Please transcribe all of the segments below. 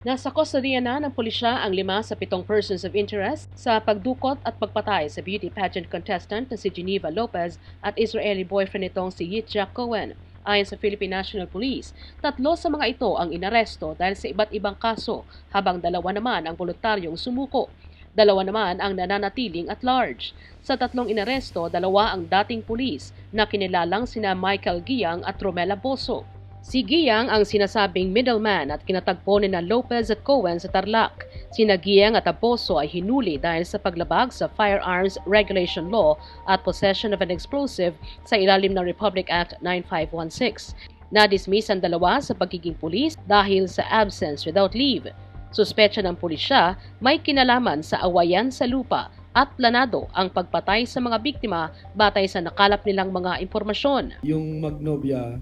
Nasa kustodiya na ng pulisya ang 5 sa 7 persons of interest sa pagdukot at pagpatay sa beauty pageant contestant na si Geneva Lopez at Israeli boyfriend nitong si Yitzhak Cohen. Ayon sa Philippine National Police, 3 sa mga ito ang inaresto dahil sa iba't ibang kaso, habang 2 naman ang voluntaryong sumuko. 2 naman ang nananatiling at large. Sa 3 inaresto, 2 ang dating pulis na kinilalang sina Michael Giang at Romela Boso. Si Giang ang sinasabing middleman at kinatagpo ni na Lopez at Cohen sa Tarlac. Sina Giang at Boso ay hinuli dahil sa paglabag sa Firearms Regulation Law at possession of an explosive sa ilalim ng Republic Act 9516. Na-dismiss ang 2 sa pagiging pulis dahil sa absence without leave. Suspecha ng pulisya may kinalaman sa awayan sa lupa at planado ang pagpatay sa mga biktima batay sa nakalap nilang mga impormasyon. Yung Magnovia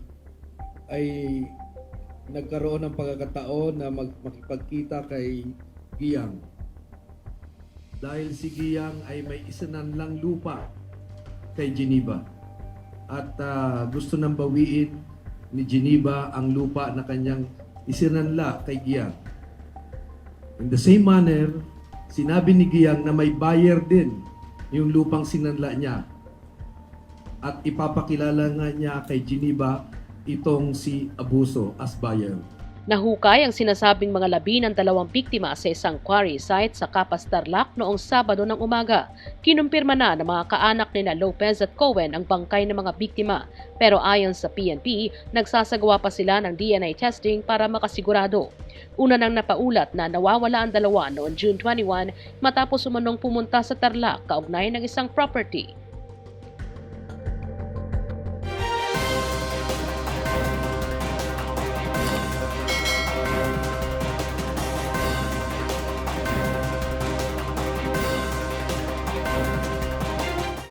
ay nagkaroon ng pagkakataon na makipagkita kay Giang. Dahil si Giang ay may isinanlang lupa kay Geneva at gusto nang bawiin ni Geneva ang lupa na kanyang isinanla kay Giang. In the same manner, sinabi ni Giang na may buyer din yung lupang sinanla niya at ipapakilala nga niya kay Geneva itong si Abuso as buyer. Nahukay ang sinasabing mga labi ng 2 biktima sa isang quarry site sa Capas Tarlac noong Sabado ng umaga. Kinumpirma na ng mga kaanak nila Lopez at Cohen ang bangkay ng mga biktima, pero ayon sa PNP, nagsasagawa pa sila ng DNA testing para makasigurado. Una nang napaulat na nawawala ang 2 noong June 21 matapos umanong pumunta sa Tarlac kaugnay ng isang property.